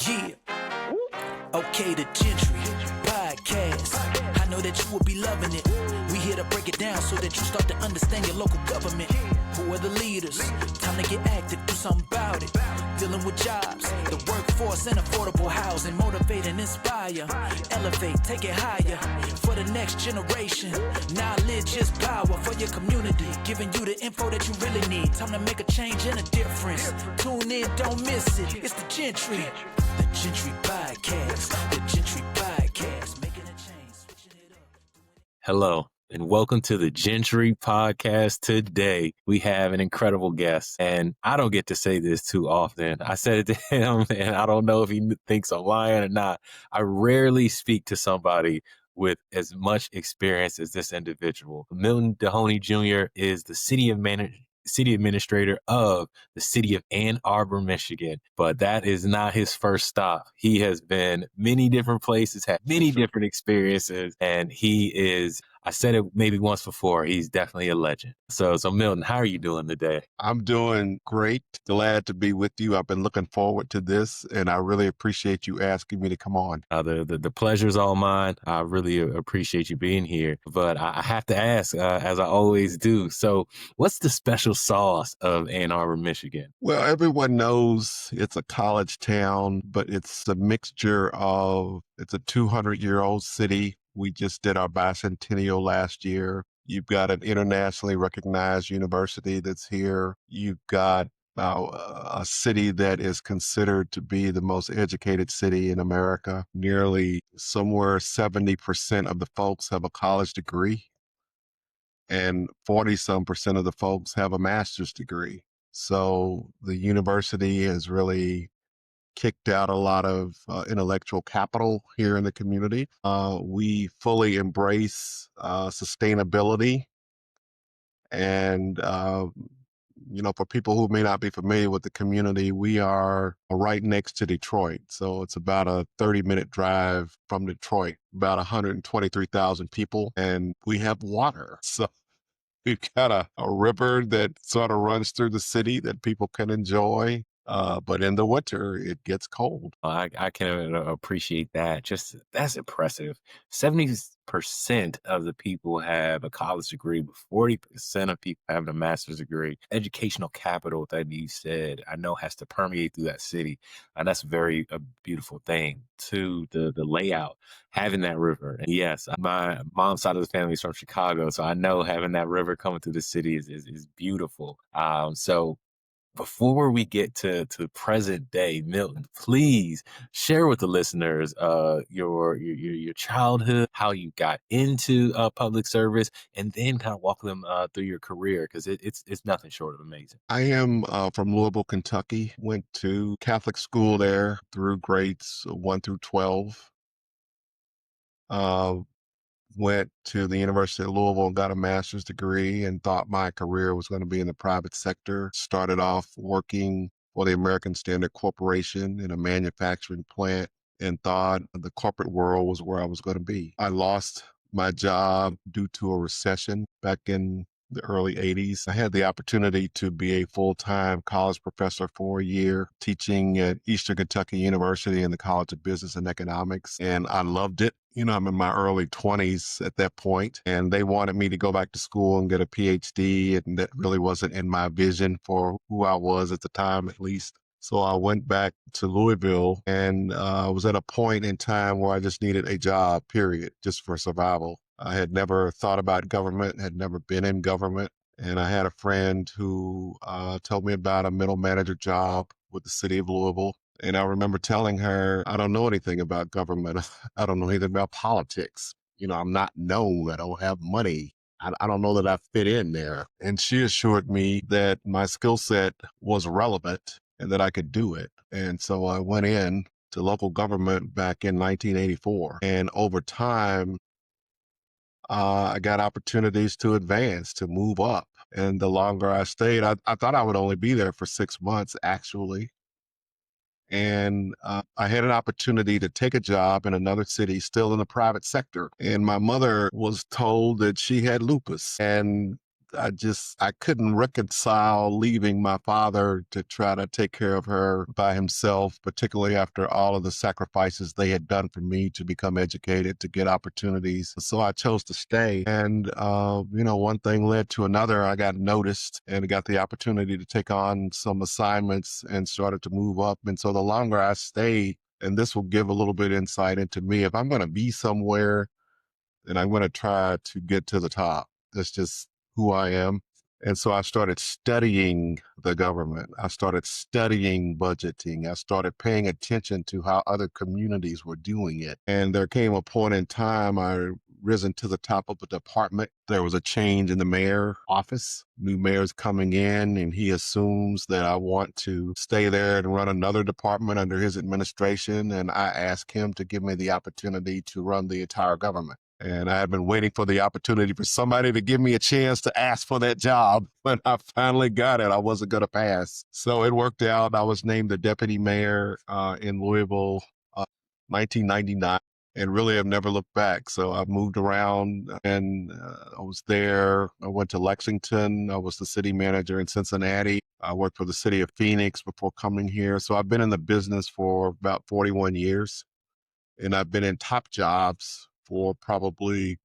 Yeah. Okay, the Jentry Podcast. I know that you will be loving it. We here to break it down so that you start to understand your local government. Who are the leaders? Time to get active, do something about it. Dealing with jobs, the workforce, and affordable housing. Motivate and inspire. Elevate, take it higher. For the next generation. Knowledge is power for your community. Giving you the info that you really need. Time to make a change and a difference. Tune in, don't miss it. It's the Jentry. The Jentry Podcast. The Jentry Podcast. Making a change, switching it up. Hello, and welcome to the Jentry Podcast. Today, we have an incredible guest, and I don't get to say this too often. I said it to him, and I don't know if he thinks I'm lying or not. I rarely speak to somebody with as much experience as this individual. Milton Dohoney Jr. is the city administrator of the city of Ann Arbor, Michigan. But that is not his first stop. He has been many different places, had many different experiences, and he is, I said it maybe once before, he's definitely a legend. So Milton, how are you doing today? I'm doing great. Glad to be with you. I've been looking forward to this, and I really appreciate you asking me to come on. The pleasure's all mine. I really appreciate you being here. But I have to ask, as I always do, so what's the special sauce of Ann Arbor, Michigan? Well, everyone knows it's a college town, but it's a mixture of, it's a 200-year-old city. We just did our bicentennial last year. You've got an internationally recognized university that's here. You've got a city that is considered to be the most educated city in America. Nearly somewhere 70% of the folks have a college degree, and 40-some% of the folks have a master's degree. So the university has really kicked out a lot of intellectual capital here in the community. We fully embrace sustainability. And, for people who may not be familiar with the community, we are right next to Detroit. So it's about a 30-minute drive from Detroit, about 123,000 people, and we have water. So we've got a river that sort of runs through the city that people can enjoy. But in the winter, it gets cold. I can appreciate that. Just that's impressive. 70% of the people have a college degree, but 40% of people have a master's degree. Educational capital that you said, I know has to permeate through that city. And that's a beautiful thing. To the layout, having that river. And yes, my mom's side of the family is from Chicago, so I know having that river coming through the city is beautiful. So before we get to present day, Milton, please share with the listeners your childhood, how you got into public service, and then kind of walk them through your career, because it's nothing short of amazing. I am from Louisville, Kentucky. Went to Catholic school there through grades 1 through 12. Went to the University of Louisville and got a master's degree and thought my career was going to be in the private sector. Started off working for the American Standard Corporation in a manufacturing plant and thought the corporate world was where I was going to be. I lost my job due to a recession back in the early 80s. I had the opportunity to be a full-time college professor for a year, teaching at Eastern Kentucky University in the College of Business and Economics, and I loved it. I'm in my early 20s at that point, and they wanted me to go back to school and get a PhD, and that really wasn't in my vision for who I was at the time, at least. So I went back to Louisville and was at a point in time where I just needed a job, period, just for survival. I had never thought about government, had never been in government. And I had a friend who told me about a middle manager job with the city of Louisville. And I remember telling her, I don't know anything about government. I don't know anything about politics. I'm not known. I don't have money. I don't know that I fit in there. And she assured me that my skill set was relevant and that I could do it. And so I went in to local government back in 1984. And over time, I got opportunities to advance, to move up. And the longer I stayed, I thought I would only be there for 6 months, actually. And I had an opportunity to take a job in another city, still in the private sector. And my mother was told that she had lupus. And I couldn't reconcile leaving my father to try to take care of her by himself, particularly after all of the sacrifices they had done for me to become educated, to get opportunities. So I chose to stay. And, one thing led to another. I got noticed and got the opportunity to take on some assignments and started to move up. And so the longer I stayed, and this will give a little bit insight into me, if I'm going to be somewhere, then I'm going to try to get to the top. That's just who I am. And so I started studying the government. I started studying budgeting. I started paying attention to how other communities were doing it. And there came a point in time I risen to the top of the department. There was a change in the mayor office. New mayor's coming in, and he assumes that I want to stay there and run another department under his administration. And I asked him to give me the opportunity to run the entire government. And I had been waiting for the opportunity for somebody to give me a chance to ask for that job. When I finally got it, I wasn't going to pass. So it worked out. I was named the deputy mayor in Louisville, 1999, and really have never looked back. So I've moved around, and I was there. I went to Lexington. I was the city manager in Cincinnati. I worked for the city of Phoenix before coming here. So I've been in the business for about 41 years, and I've been in top jobs for probably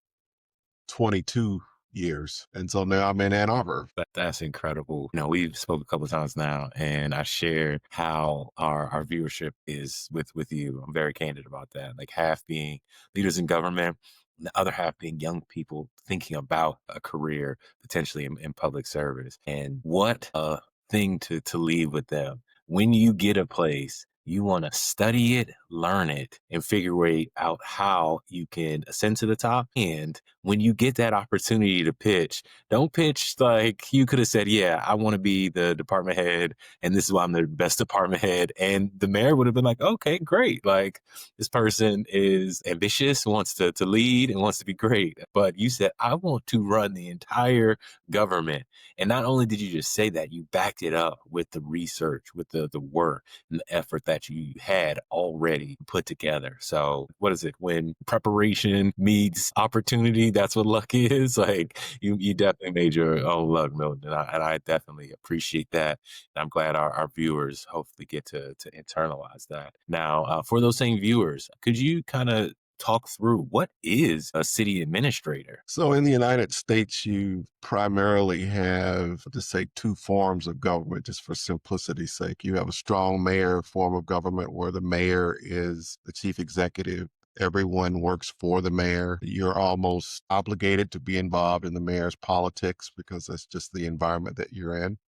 22 years. And so now I'm in Ann Arbor. That's incredible. We've spoken a couple of times now, and I shared how our viewership is with you. I'm very candid about that. Like half being leaders in government, and the other half being young people thinking about a career potentially in public service. And what a thing to leave with them. When you get a place, you want to study it, learn it, and figure out how you can ascend to the top. And when you get that opportunity to pitch, don't pitch like you could have said, yeah, I want to be the department head, and this is why I'm the best department head. And the mayor would have been like, okay, great. Like, this person is ambitious, wants to lead, and wants to be great. But you said, I want to run the entire government. And not only did you just say that, you backed it up with the research, with the work and the effort that you had already put together. So what is it? When preparation meets opportunity, that's what luck is. Like you definitely made your own luck, Milton. And I definitely appreciate that. And I'm glad our viewers hopefully get to internalize that. Now, for those same viewers, could you kind of talk through what is a city administrator? So in the United States, you primarily have, just say, two forms of government, just for simplicity's sake. You have a strong mayor form of government where the mayor is the chief executive. Everyone works for the mayor. You're almost obligated to be involved in the mayor's politics because that's just the environment that you're in.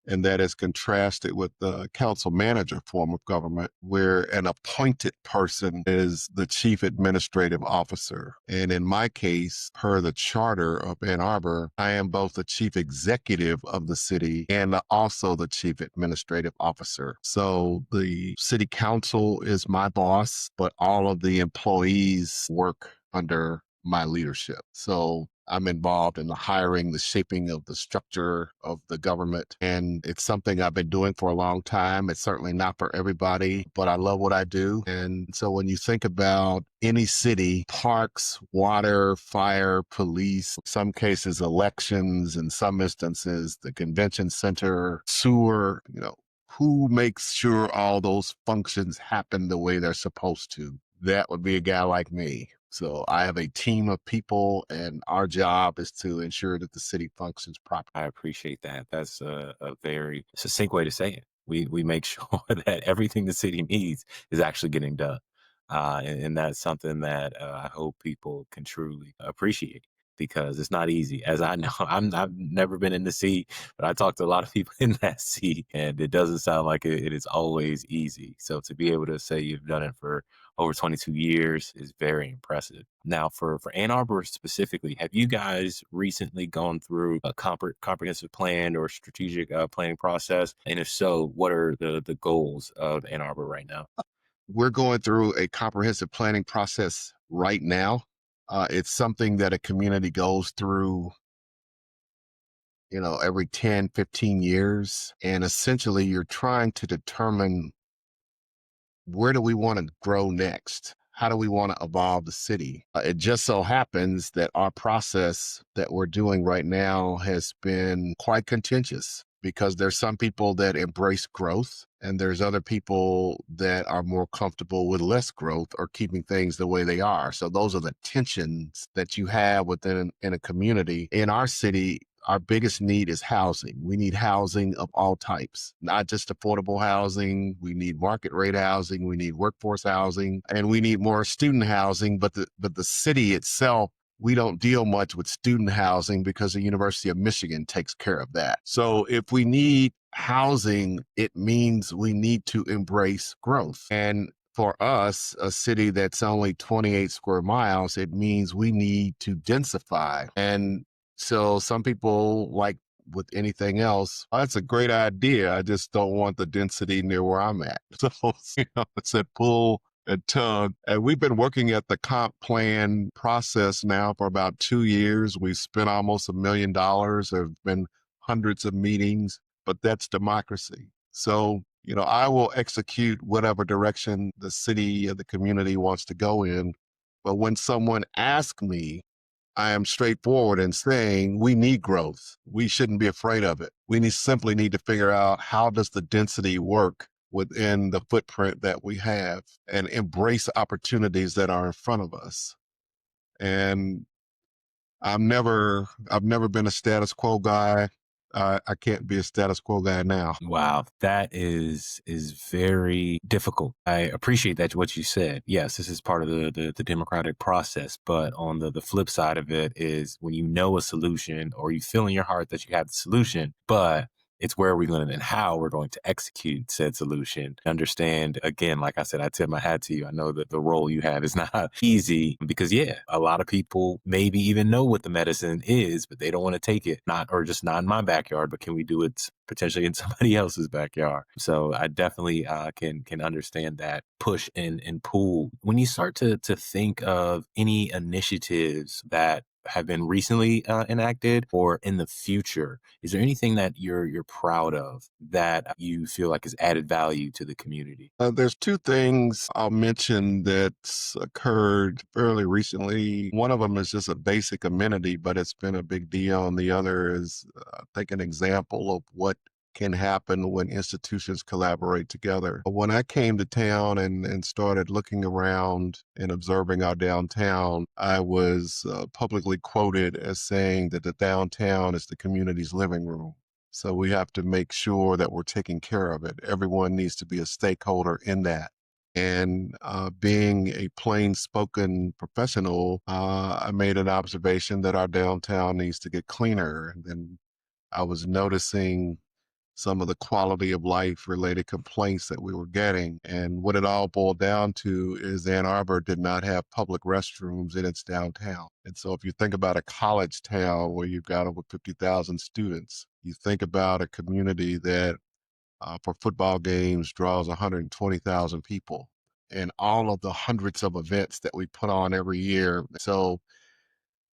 And that is contrasted with the council manager form of government, where an appointed person is the chief administrative officer. And in my case, per the charter of Ann Arbor, I am both the chief executive of the city and also the chief administrative officer. So the city council is my boss, but all of the employees work under my leadership. So I'm involved in the hiring, the shaping of the structure of the government. And it's something I've been doing for a long time. It's certainly not for everybody, but I love what I do. And so when you think about any city, parks, water, fire, police, some cases elections, in some instances, the convention center, sewer, who makes sure all those functions happen the way they're supposed to? That would be a guy like me. So I have a team of people, and our job is to ensure that the city functions properly. I appreciate that. That's a very succinct way to say it. We make sure that everything the city needs is actually getting done. And that's something that I hope people can truly appreciate, because it's not easy. As I know, I've never been in the seat, but I talk to a lot of people in that seat, and it doesn't sound like it is always easy. So to be able to say you've done it for over 22 years is very impressive. Now, for Ann Arbor specifically, have you guys recently gone through a comprehensive plan or strategic planning process? And if so, what are the goals of Ann Arbor right now? We're going through a comprehensive planning process right now. It's something that a community goes through, every 10, 15 years. And essentially, you're trying to determine, where do we want to grow next? how do we want to evolve the city? It just so happens that our process that we're doing right now has been quite contentious because there's some people that embrace growth and there's other people that are more comfortable with less growth or keeping things the way they are. So those are the tensions that you have within in a community. In our city, our biggest need is housing. We need housing of all types, not just affordable housing. We need market rate housing. We need workforce housing, and we need more student housing. But the city itself, we don't deal much with student housing because the University of Michigan takes care of that. So if we need housing, it means we need to embrace growth. And for us, a city that's only 28 square miles, it means we need to densify. And so some people, like with anything else, "Oh, that's a great idea. I just don't want the density near where I'm at." So, it's a pull and tug. And we've been working at the comp plan process now for about 2 years. We've spent almost $1 million. There have been hundreds of meetings, but that's democracy. So, I will execute whatever direction the city or the community wants to go in. But when someone asks me, I am straightforward in saying we need growth. We shouldn't be afraid of it. We simply need to figure out how does the density work within the footprint that we have and embrace opportunities that are in front of us. And I've never been a status quo guy. I can't be a status quo guy now. Wow, that is very difficult. I appreciate that what you said. Yes, this is part of the democratic process, but on the flip side of it is when you know a solution or you feel in your heart that you have the solution, but it's where we're going to and how we're going to execute said solution. Understand, again, like I said, I tip my hat to you. I know that the role you have is not easy because, a lot of people maybe even know what the medicine is, but they don't want to take it, not in my backyard, but can we do it potentially in somebody else's backyard? So I definitely can understand that push and pull. When you start to think of any initiatives that have been recently enacted or in the future, is there anything that you're proud of that you feel like has added value to the community? There's two things I'll mention that's occurred fairly recently. One of them is just a basic amenity, but it's been a big deal. And the other is, I think, an example of what can happen when institutions collaborate together. When I came to town and started looking around and observing our downtown, I was publicly quoted as saying that the downtown is the community's living room. So we have to make sure that we're taking care of it. Everyone needs to be a stakeholder in that. And being a plain-spoken professional, I made an observation that our downtown needs to get cleaner. And then I was noticing some of the quality of life related complaints that we were getting. And what it all boiled down to is Ann Arbor did not have public restrooms in its downtown. And so if you think about a college town where you've got over 50,000 students, you think about a community that for football games draws 120,000 people and all of the hundreds of events that we put on every year. So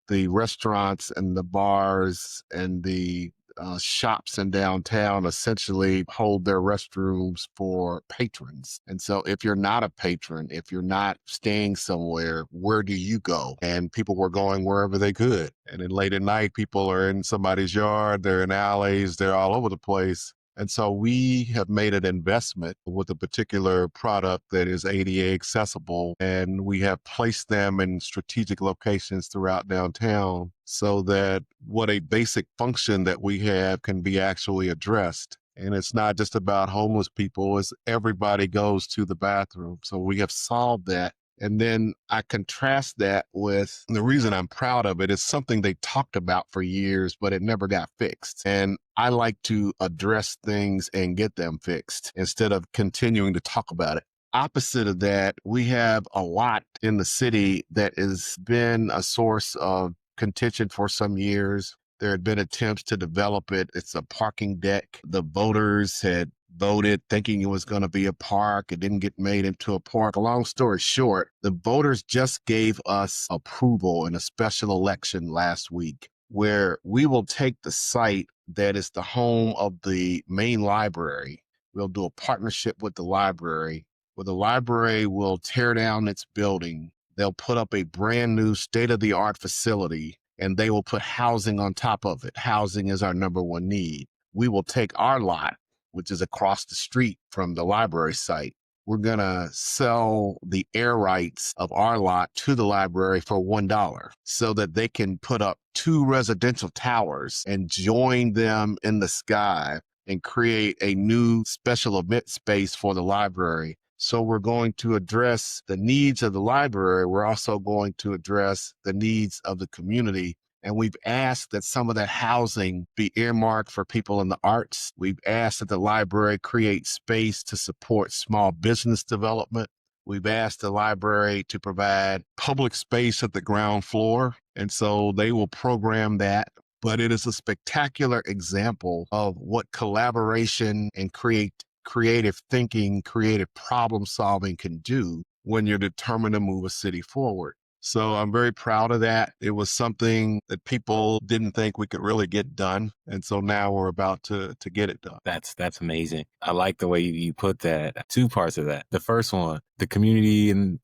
the restaurants and the bars and the shops in downtown essentially hold their restrooms for patrons. And so if you're not a patron, if you're not staying somewhere, where do you go? And people were going wherever they could. And then late at night, people are in somebody's yard, they're in alleys, they're all over the place. And so we have made an investment with a particular product that is ADA accessible, and we have placed them in strategic locations throughout downtown so that what a basic function that we have can be actually addressed. And it's not just about homeless people, it's everybody goes to the bathroom. So we have solved that. And then I contrast that with the reason I'm proud of it is something they talked about for years, but it never got fixed. And I like to address things and get them fixed instead of continuing to talk about it. Opposite of that, we have a lot in the city that has been a source of contention for some years. There had been attempts to develop it. It's a parking deck. The voters had voted thinking it was going to be a park. It didn't get made into a park. Long story short, the voters just gave us approval in a special election last week where we will take the site that is the home of the main library. We'll do a partnership with the library where the library will tear down its building. They'll put up a brand new state-of-the-art facility, and they will put housing on top of it. Housing is our number one need. We will take our lot, which is across the street from the library site. We're going to sell the air rights of our lot to the library for $1 so that they can put up 2 residential towers and join them in the sky and create a new special event space for the library. So we're going to address the needs of the library. We're also going to address the needs of the community. And we've asked that some of that housing be earmarked for people in the arts. We've asked that the library create space to support small business development. We've asked the library to provide public space at the ground floor. And so they will program that. But it is a spectacular example of what collaboration and creative thinking, creative problem solving can do when you're determined to move a city forward. So I'm very proud of that. It was something that people didn't think we could really get done. And so now we're about to get it done. That's amazing. I like the way you put that. 2 parts of that. The first one, the community and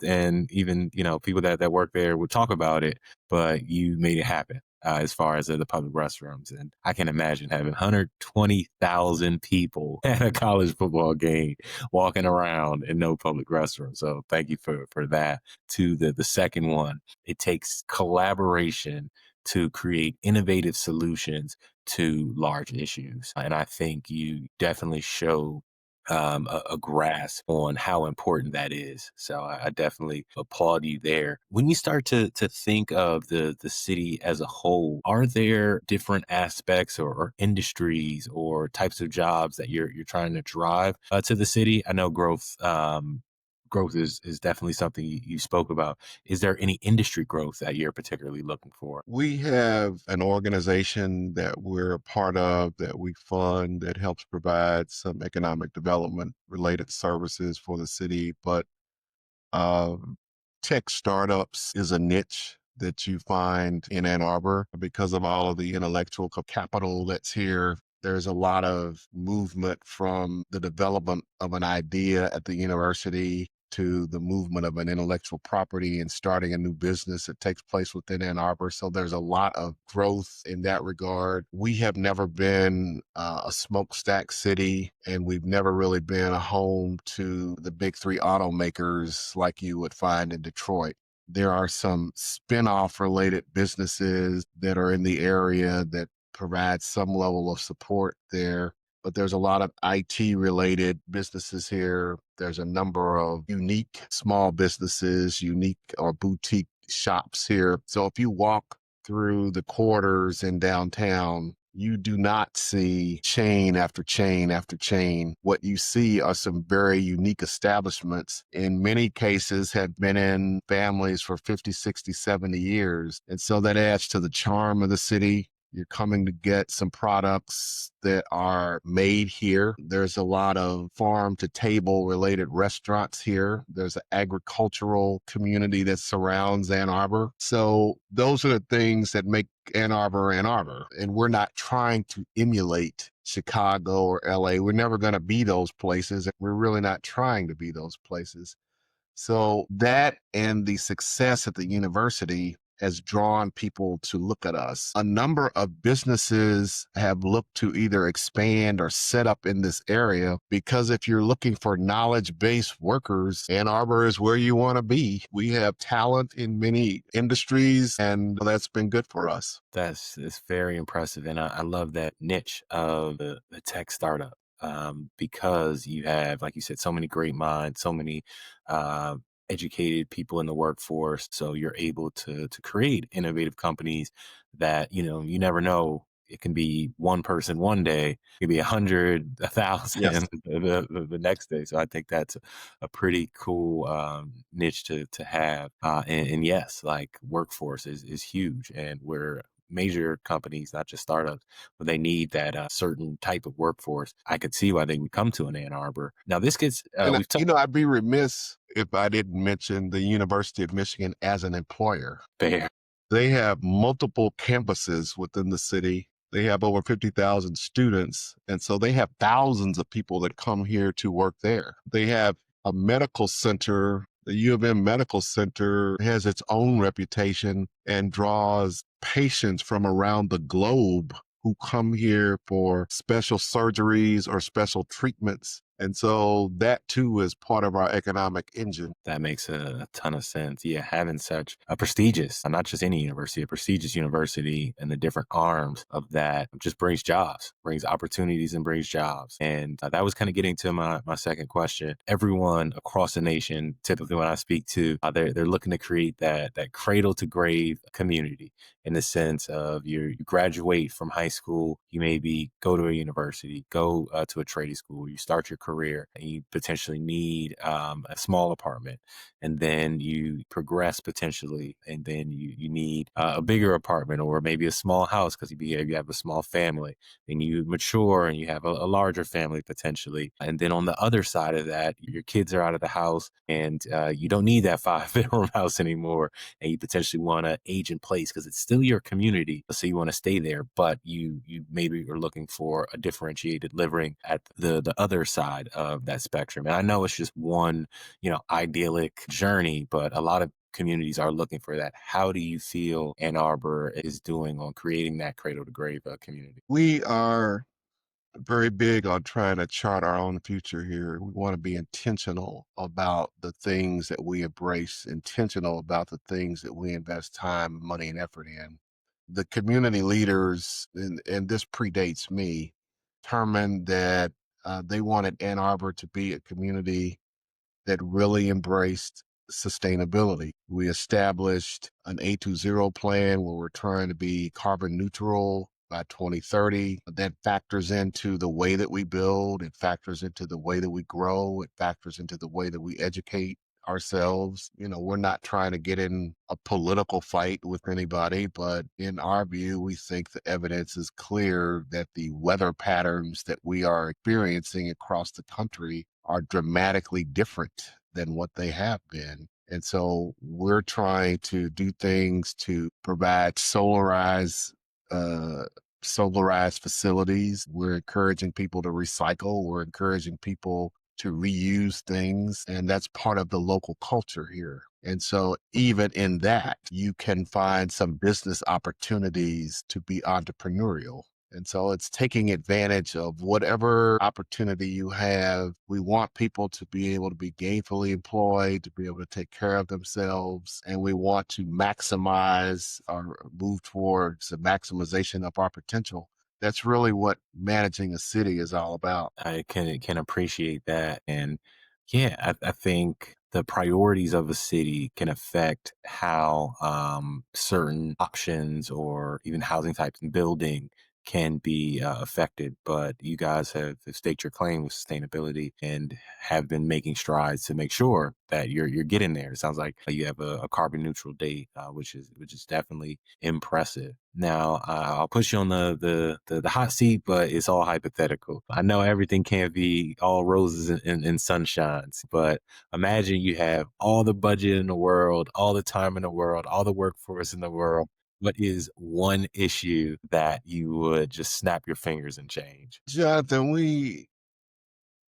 even, people that work there would talk about it, but you made it happen. As far as the public restrooms. And I can imagine having 120,000 people at a college football game walking around and no public restroom. So thank you for that. To the second one, it takes collaboration to create innovative solutions to large issues. And I think you definitely show a grasp on how important that is. So I definitely applaud you there. When you start to think of the city as a whole, are there different aspects or industries or types of jobs that you're trying to drive to the city? I know growth is definitely something you spoke about. Is there any industry growth that you're particularly looking for? We have an organization that we're a part of that we fund that helps provide some economic development related services for the city. But tech startups is a niche that you find in Ann Arbor because of all of the intellectual capital that's here. There's a lot of movement from the development of an idea at the university to the movement of an intellectual property and starting a new business that takes place within Ann Arbor. So there's a lot of growth in that regard. We have never been a smokestack city, and we've never really been a home to the big 3 automakers like you would find in Detroit. There are some spin-off related businesses that are in the area that provide some level of support there. But there's a lot of IT related businesses here. There's a number of unique small businesses, unique or boutique shops here. So if you walk through the corridors in downtown, you do not see chain after chain after chain. What you see are some very unique establishments. In many cases have been in families for 50, 60, 70 years. And so that adds to the charm of the city. You're coming to get some products that are made here. There's a lot of farm to table related restaurants here. There's an agricultural community that surrounds Ann Arbor. So those are the things that make Ann Arbor, Ann Arbor. And we're not trying to emulate Chicago or LA. We're never going to be those places. We're really not trying to be those places. So that and the success at the university has drawn people to look at us. A number of businesses have looked to either expand or set up in this area because if you're looking for knowledge-based workers, Ann Arbor is where you want to be. We have talent in many industries, and that's been good for us. It's very impressive. And I love that niche of the tech startup because you have, like you said, so many great minds, so many educated people in the workforce. So you're able to create innovative companies that, you never know. It can be one person one day, it could be 100, 1,000 Yes. the next day. So I think that's a pretty cool niche to have. And yes, like workforce is huge, and we're major companies, not just startups, but they need that certain type of workforce. I could see why they would come to an Ann Arbor. Now this gets, I'd be remiss if I didn't mention the University of Michigan as an employer. Fair. They have multiple campuses within the city. They have over 50,000 students. And so they have thousands of people that come here to work there. They have a medical center. The U of M Medical Center has its own reputation and draws patients from around the globe who come here for special surgeries or special treatments. And so that too is part of our economic engine. That makes a ton of sense. Yeah, having such a prestigious, not just any university, a prestigious university and the different arms of that just brings jobs, brings opportunities and brings jobs. And that was kind of getting to my second question. Everyone across the nation, typically when I speak to, they're looking to create that cradle to grave community in the sense of you graduate from high school, you maybe go to a university, go to a trade school, you start your career, and you potentially need a small apartment, and then you progress potentially, and then you need a bigger apartment or maybe a small house because you have a small family, and you mature and you have a larger family potentially. And then on the other side of that, your kids are out of the house and you don't need that 5 bedroom house anymore, and you potentially want to age in place because it's still your community, so you want to stay there, but you maybe are looking for a differentiated living at the other side of that spectrum. And I know it's just one, idyllic journey, but a lot of communities are looking for that. How do you feel Ann Arbor is doing on creating that cradle to grave community? We are very big on trying to chart our own future here. We want to be intentional about the things that we embrace, intentional about the things that we invest time, money, and effort in. The community leaders, and this predates me, determined that they wanted Ann Arbor to be a community that really embraced sustainability. We established an A20 plan where we're trying to be carbon neutral by 2030. That factors into the way that we build, it factors into the way that we grow, it factors into the way that we educate ourselves. We're not trying to get in a political fight with anybody, but in our view, we think the evidence is clear that the weather patterns that we are experiencing across the country are dramatically different than what they have been. And so we're trying to do things to provide solarized facilities. We're encouraging people to recycle. We're encouraging people to reuse things. And that's part of the local culture here. And so even in that, you can find some business opportunities to be entrepreneurial. And so it's taking advantage of whatever opportunity you have. We want people to be able to be gainfully employed, to be able to take care of themselves. And we want to maximize or move towards the maximization of our potential. That's really what managing a city is all about. I can appreciate that. And yeah, I think the priorities of a city can affect how certain options or even housing types and building can be affected. But you guys have staked your claim with sustainability and have been making strides to make sure that you're getting there. It sounds like you have a carbon neutral date, which is definitely impressive. Now, I'll push you on the hot seat, but it's all hypothetical. I know everything can't be all roses and sunshines, but imagine you have all the budget in the world, all the time in the world, all the workforce in the world. What is one issue that you would just snap your fingers and change? Jonathan, we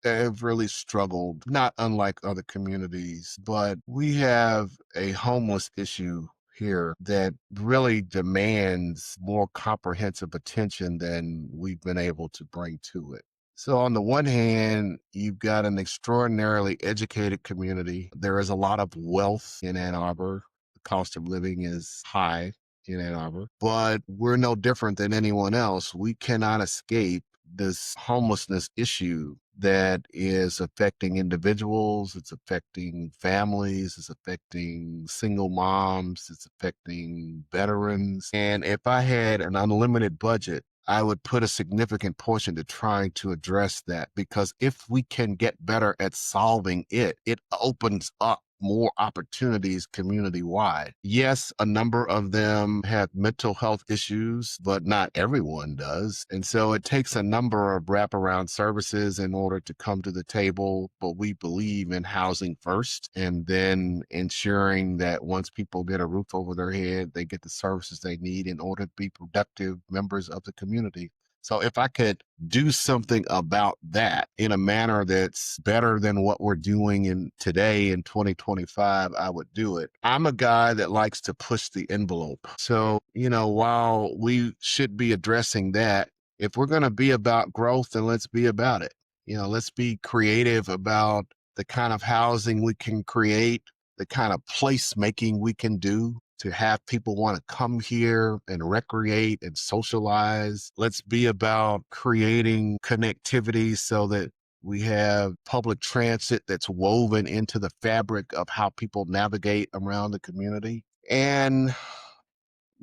have really struggled, not unlike other communities, but we have a homeless issue here that really demands more comprehensive attention than we've been able to bring to it. So on the one hand, you've got an extraordinarily educated community. There is a lot of wealth in Ann Arbor. The cost of living is high in Ann Arbor, but we're no different than anyone else. We cannot escape this homelessness issue that is affecting individuals, it's affecting families, it's affecting single moms, it's affecting veterans. And if I had an unlimited budget, I would put a significant portion to trying to address that, because if we can get better at solving it, it opens up more opportunities community-wide. Yes, a number of them have mental health issues, but not everyone does. And so it takes a number of wraparound services in order to come to the table. But we believe in housing first, and then ensuring that once people get a roof over their head, they get the services they need in order to be productive members of the community. So if I could do something about that in a manner that's better than what we're doing in today in 2025, I would do it. I'm a guy that likes to push the envelope. So, while we should be addressing that, if we're going to be about growth, then let's be about it. Let's be creative about the kind of housing we can create, the kind of placemaking we can do to have people want to come here and recreate and socialize. Let's be about creating connectivity so that we have public transit that's woven into the fabric of how people navigate around the community. And,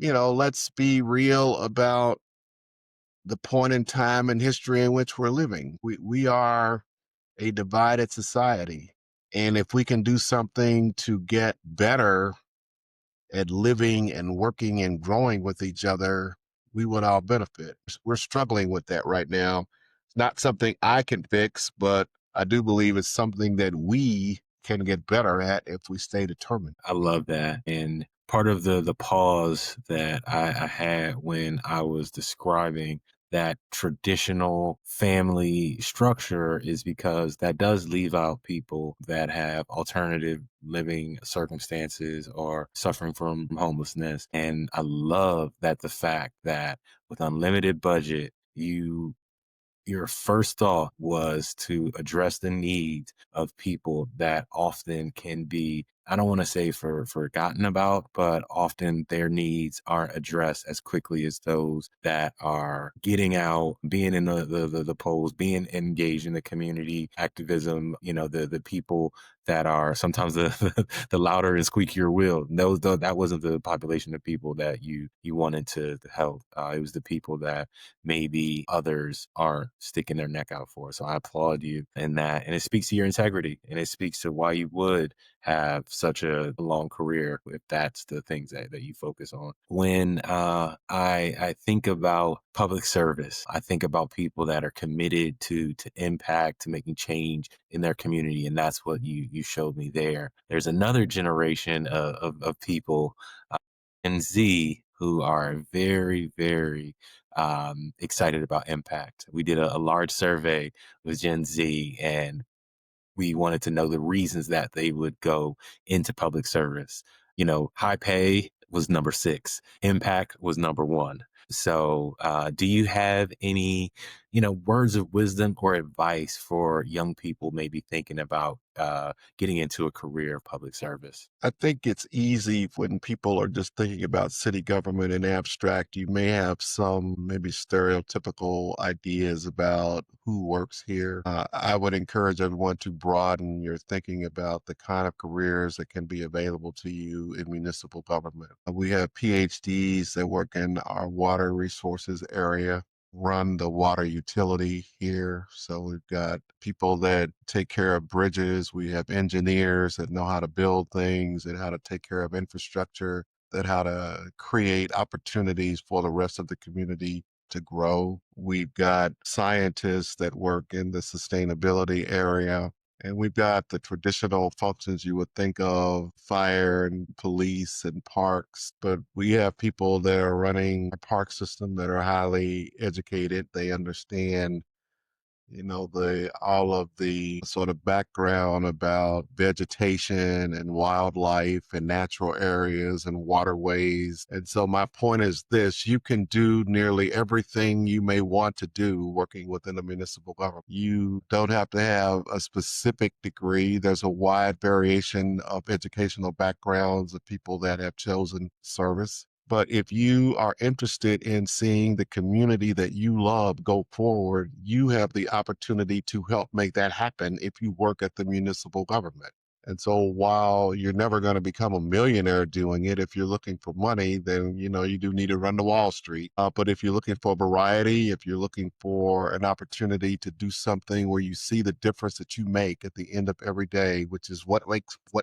let's be real about the point in time in history in which we're living. We are a divided society. And if we can do something to get better at living and working and growing with each other, we would all benefit. We're struggling with that right now. It's not something I can fix, but I do believe it's something that we can get better at if we stay determined. I love that. And part of the pause that I had when I was describing that traditional family structure is because that does leave out people that have alternative living circumstances or suffering from homelessness. And I love that the fact that with unlimited budget, your first thought was to address the needs of people that often can be, I don't want to say forgotten about, but often their needs aren't addressed as quickly as those that are getting out, being in the polls, being engaged in the community activism, the people that are sometimes the louder and squeakier wheel. That wasn't the population of people that you wanted to help. It was the people that maybe others aren't sticking their neck out for. So I applaud you in that. And it speaks to your integrity, and it speaks to why you would have such a long career if that's the things that you focus on. When I think about public service, I think about people that are committed to impact, to making change in their community. And that's what you showed me there. There's another generation of people, Gen Z, who are very, very excited about impact. We did a large survey with Gen Z, and we wanted to know the reasons that they would go into public service. High pay was number 6. Impact was number 1. So do you have any, words of wisdom or advice for young people maybe thinking about getting into a career of public service? I think it's easy when people are just thinking about city government in abstract. You may have some maybe stereotypical ideas about who works here. I would encourage everyone to broaden your thinking about the kind of careers that can be available to you in municipal government. We have PhDs that work in our water resources area, run the water utility here. So we've got people that take care of bridges. We have engineers that know how to build things and how to take care of infrastructure, that how to create opportunities for the rest of the community to grow. We've got scientists that work in the sustainability area. And we've got the traditional functions you would think of, fire and police and parks, but we have people that are running a park system that are highly educated. They understand all of the sort of background about vegetation and wildlife and natural areas and waterways. And so my point is this: you can do nearly everything you may want to do working within a municipal government. You don't have to have a specific degree. There's a wide variation of educational backgrounds of people that have chosen service. But if you are interested in seeing the community that you love go forward, you have the opportunity to help make that happen if you work at the municipal government. And so while you're never going to become a millionaire doing it, if you're looking for money, then, you do need to run to Wall Street. But if you're looking for variety, if you're looking for an opportunity to do something where you see the difference that you make at the end of every day, which is what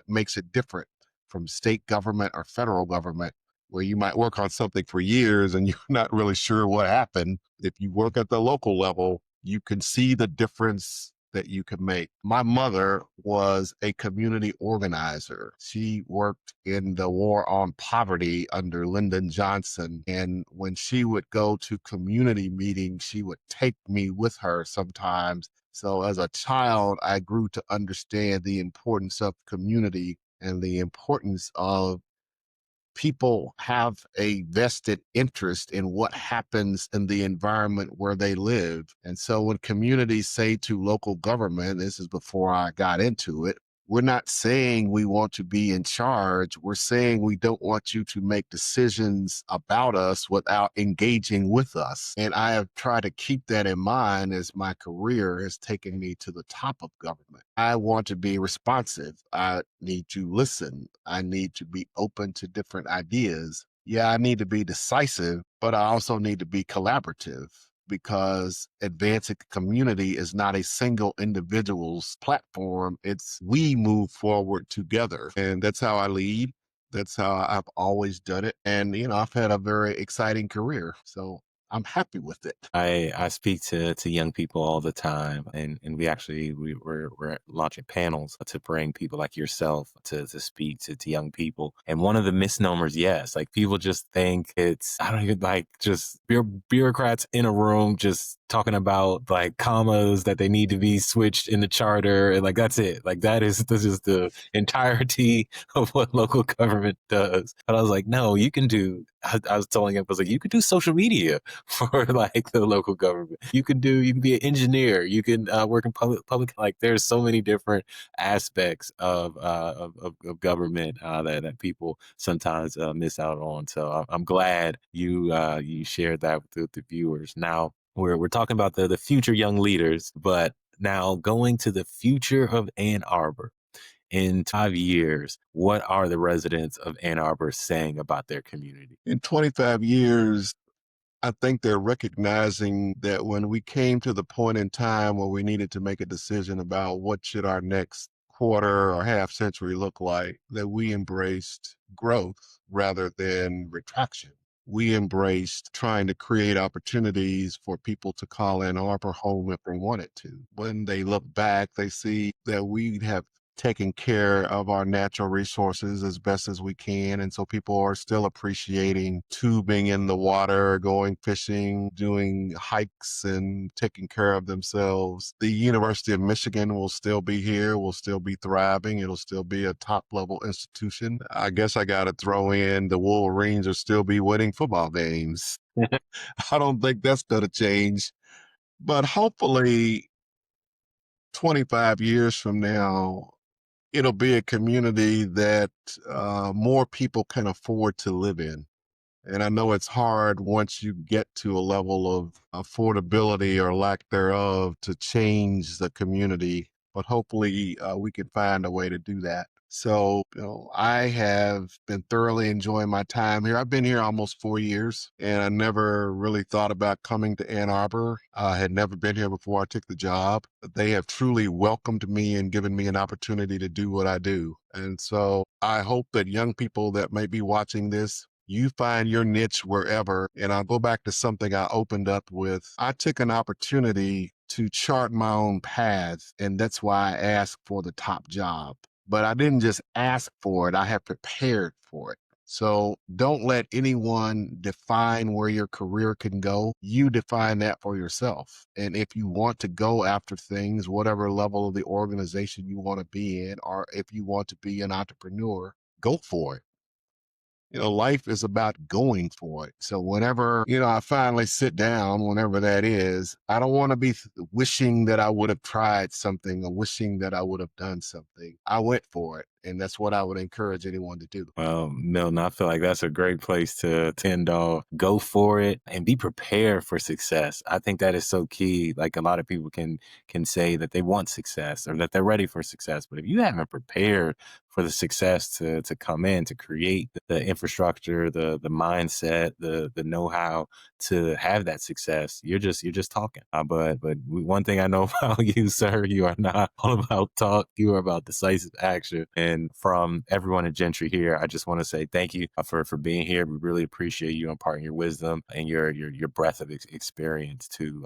makes it different from state government or federal government, where you might work on something for years and you're not really sure what happened. If you work at the local level, you can see the difference that you can make. My mother was a community organizer. She worked in the war on poverty under Lyndon Johnson. And when she would go to community meetings, she would take me with her sometimes. So as a child, I grew to understand the importance of community and the importance of people have a vested interest in what happens in the environment where they live. And so when communities say to local government, this is before I got into it, we're not saying we want to be in charge. We're saying we don't want you to make decisions about us without engaging with us. And I have tried to keep that in mind as my career has taken me to the top of government. I want to be responsive. I need to listen. I need to be open to different ideas. Yeah, I need to be decisive, but I also need to be collaborative, because advancing community is not a single individual's platform. It's we move forward together. And that's how I lead. That's how I've always done it. And, I've had a very exciting career. So I'm happy with it. I speak to young people all the time, and we're launching panels to bring people like yourself to speak to young people. And one of the misnomers, yes, like people just think it's, I don't even like, just bureaucrats in a room just talking about like commas that they need to be switched in the charter, and like that's it. Like this is the entirety of what local government does. But I was like, no, you can do. I was telling him, I was like, you could do social media for like the local government. You can be an engineer. You can work in public. Like there's so many different aspects of government that people sometimes miss out on. So I'm glad you shared that with the viewers. Now we're talking about the future young leaders, but now going to the future of Ann Arbor. In 5 years, what are the residents of Ann Arbor saying about their community? In 25 years, I think they're recognizing that when we came to the point in time where we needed to make a decision about what should our next quarter or half century look like, that we embraced growth rather than retraction. We embraced trying to create opportunities for people to call Ann Arbor home if they wanted to. When they look back, they see that we have taking care of our natural resources as best as we can. And so people are still appreciating tubing in the water, going fishing, doing hikes, and taking care of themselves. The University of Michigan will still be here, will still be thriving. It'll still be a top level institution. I guess I got to throw in the Wolverines will still be winning football games. I don't think that's going to change. But hopefully 25 years from now, it'll be a community that more people can afford to live in. And I know it's hard once you get to a level of affordability or lack thereof to change the community, but hopefully we can find a way to do that. So, I have been thoroughly enjoying my time here. I've been here almost 4 years, and I never really thought about coming to Ann Arbor. I had never been here before I took the job. They have truly welcomed me and given me an opportunity to do what I do. And so I hope that young people that may be watching this, you find your niche wherever. And I'll go back to something I opened up with. I took an opportunity to chart my own path, and that's why I asked for the top job. But I didn't just ask for it, I have prepared for it. So don't let anyone define where your career can go. You define that for yourself. And if you want to go after things, whatever level of the organization you want to be in, or if you want to be an entrepreneur, go for it. Life is about going for it. So whenever, I finally sit down, whenever that is, I don't want to be wishing that I would have tried something or wishing that I would have done something. I went for it. And that's what I would encourage anyone to do. Well, Milton, I feel like that's a great place to end off. Go for it and be prepared for success. I think that is so key. Like a lot of people can say that they want success or that they're ready for success. But if you haven't prepared for the success to come in, to create the infrastructure, the mindset, the know-how to have that success. You're just talking. But one thing I know about you, sir, you are not all about talk. You are about decisive action. And from everyone at Jentry here, I just want to say thank you for being here. We really appreciate you imparting your wisdom and your breadth of experience to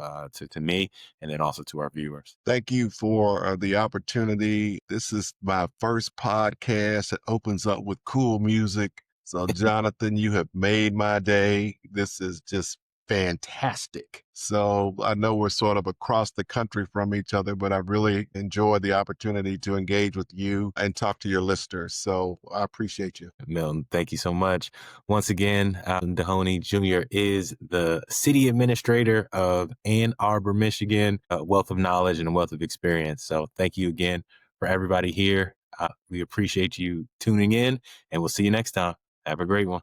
me, and then also to our viewers. Thank you for the opportunity. This is my first podcast that opens up with cool music. So, Jonathan, you have made my day. This is just fantastic. So I know we're sort of across the country from each other, but I really enjoyed the opportunity to engage with you and talk to your listeners. So I appreciate you. Milton, thank you so much. Once again, Milton Dohoney Jr. is the City Administrator of Ann Arbor, Michigan, a wealth of knowledge and a wealth of experience. So thank you again for everybody here. We appreciate you tuning in, and we'll see you next time. Have a great one.